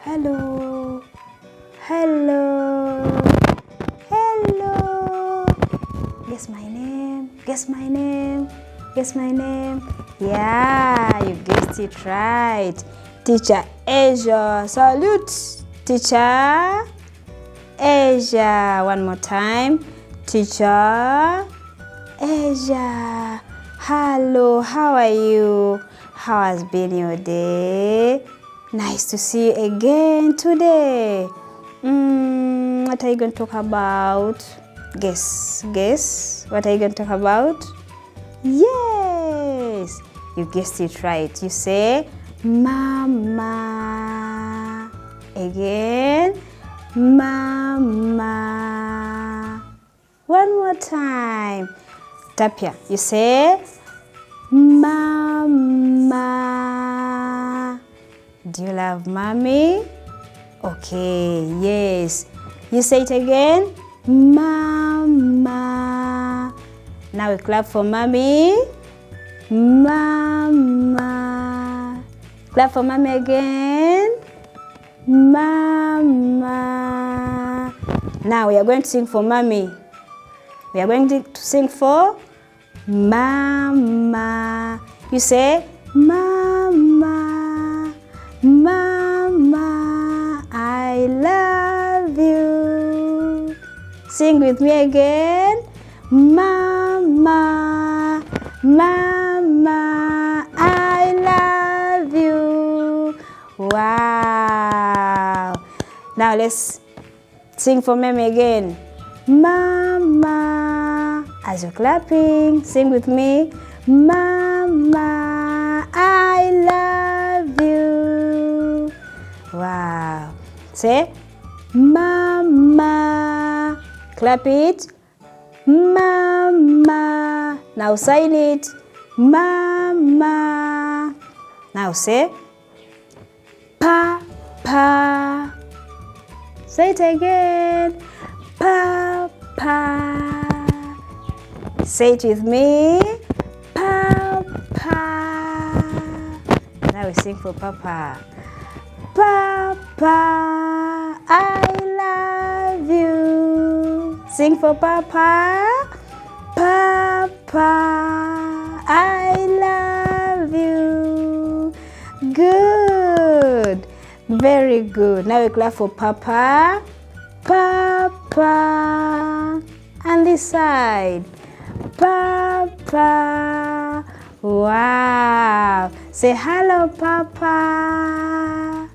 Hello. Hello. Hello. Guess my name. Guess my name. Guess my name. Yeah, you guessed it right. Teacher Asia. Salute. Teacher Asia. One more time. Teacher Asia. Hello, how are you? How has been your day? Nice to see you again today. What are you going to talk about? Guess. What are you going to talk about? Yes, you guessed it right. You say Mama. Again, Mama. One more time. Tapia, you say Mama. Do you love Mommy? Okay, yes. You say it again. Mama. Now we clap for Mommy. Mama. Clap for Mommy again. Mama. Now we are going to sing for Mommy. We are going to sing for Mama. You say Mama. Mama, I love you. Sing with me again. Mama. Mama, I love you. Wow. Now let's sing for Mommy again. Mama. As you're clapping, sing with me. Mama, I love you. Wow. Say, Mama. Clap it. Mama. Now sign it. Mama. Now say, Papa. Say it again. Papa. Say it with me. Papa. Now we sing for Papa. Papa, I love you. Sing for Papa. Papa, I love you. Good. Very good. Now we clap for Papa. Papa. And this side. Papa. Wow. Say hello, Papa.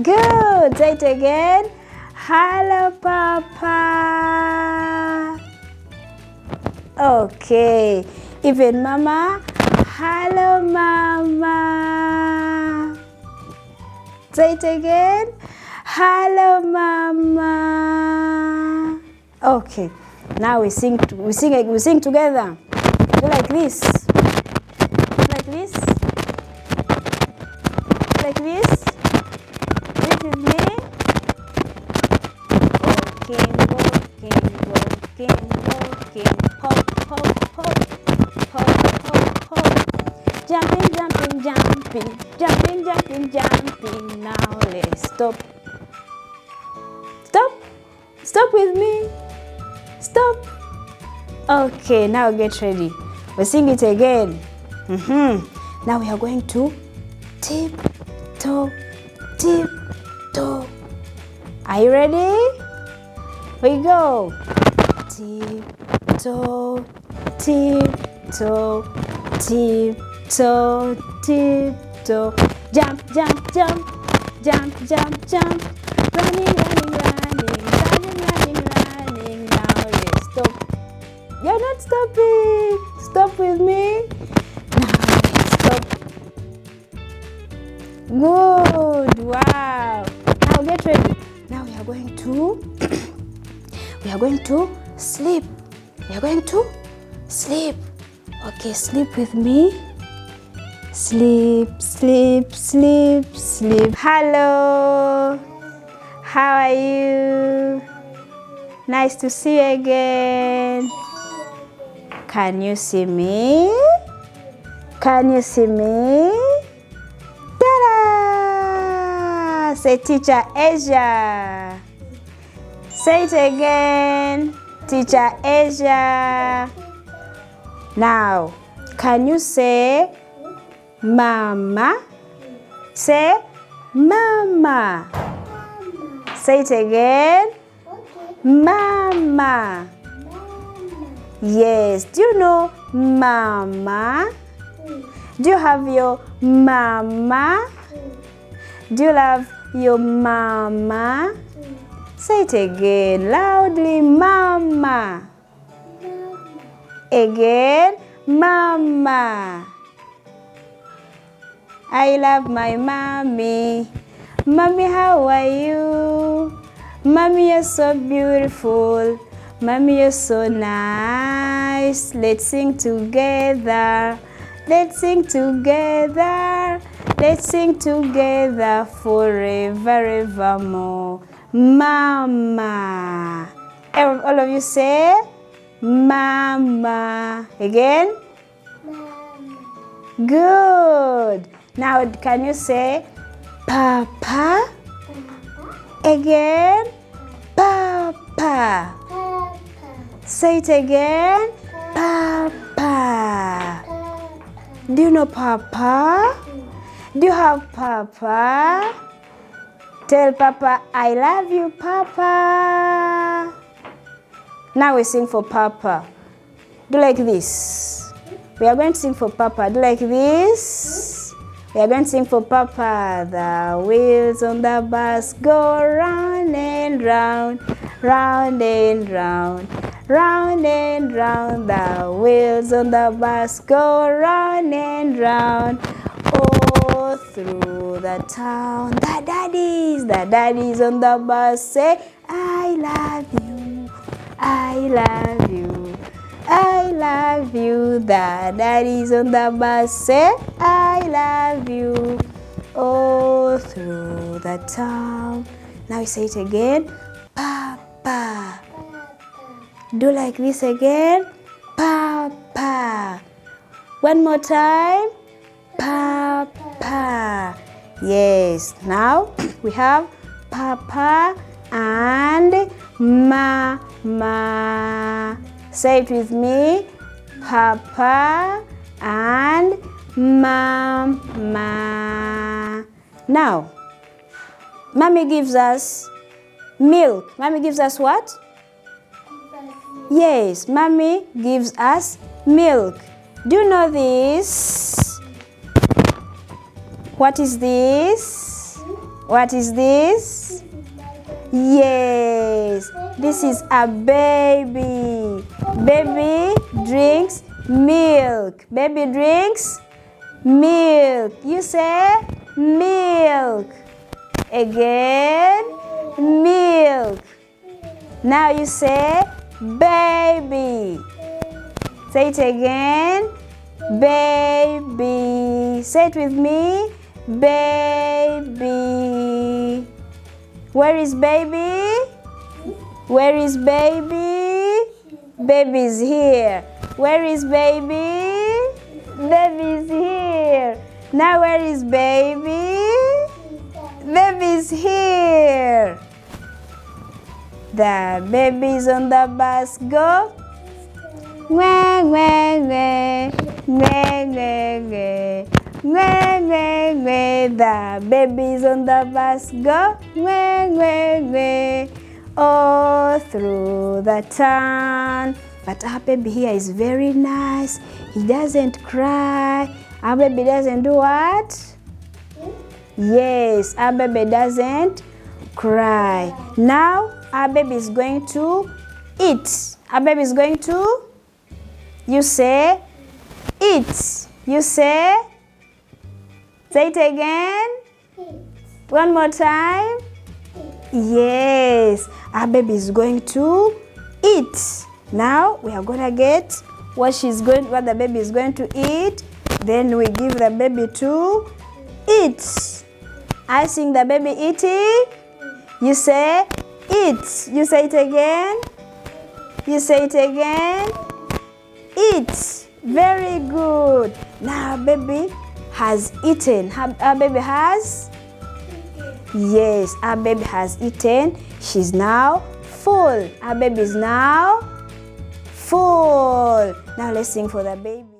Good. Say it again. Hello, Papa. Okay. Even Mama. Hello, Mama. Say it again. Hello, Mama. Okay. Now we sing together. Do like this. Like this. Like this. This is me. Walking. Hop, hop, hop. Hop, hop, hop. Jumping. Jumping. Now let's stop. Stop with me. Stop. Okay, now get ready. We'll sing it again. Now we are going to tiptoe. Are you ready? We go. Tiptoe. Jump. Running. Now let's stop. You're not stopping. Stop with me. Now let's stop. Good. Wow. Now get ready. Now we are going to sleep. Okay, sleep with me. Sleep. Hello. How are you? Nice to see you again. Can you see me? Ta-da! Say Teacher Asia. Say it again. Teacher Asia. Now, can you say Mama? Say Mama. Say it again. Mama. Yes. Do you know Mama? Do you have your Mama? Do you love your Mama? Say it again loudly. Mama. Again. Mama. I love my mommy. Mommy, how are you? Mommy, you're so beautiful. Mommy, you're so nice. Let's sing together. Let's sing together. Let's sing together forever, evermore. Mama. All of you say Mama. Again. Mama. Good. Now can you say Papa? Again. Papa. Say it again. Papa. Do you know Papa? Do you have Papa? Tell Papa, I love you, Papa. Now we sing for Papa. Do like this. We are going to sing for Papa. Do like this. We are going to sing for Papa. The wheels on the bus go round and round, round and round, round and round. The wheels on the bus go round and round. Oh, through the town. The daddies on the bus say, I love you, I love you, I love you. The daddies on the bus say, I love you. Oh, through the town. Now we say it again. Papa. Do like this again. Papa. One more time. Papa. Yes. Now we have Papa and Mama. Say it with me. Papa and Mama. Now, Mommy gives us milk. Mommy gives us what? Yes, Mommy gives us milk. Do you know this? What is this? What is this? Yes, this is a baby. Baby drinks milk. Baby drinks milk. You say milk. Again, milk. Now you say baby. Say it again. Baby. Say it with me. Baby. Where is baby? Where is baby? Baby is here. Where is baby? Baby is here. Now where is baby? Baby is here. The babies on the bus go. Wah, wah, wah. Wah, wah, wah. Wah, wah, wah. The babies on the bus go. Wah, wah, wah. All through the town. But our baby here is very nice. He doesn't cry. Our baby doesn't do what? Yes, our baby doesn't cry. Now, our baby is going to eat. Our baby is going to, you say, eat. You say it again. One more time. Yes, our baby is going to eat. Now we are gonna get what the baby is going to eat. Then we give the baby to eat. I sing the baby eating. You say eat. You say it again. You say it again. Eat. Very good. Now baby has eaten. Our baby has Yes, our baby has eaten. She's now full. Our baby is now full. Now let's sing for the baby.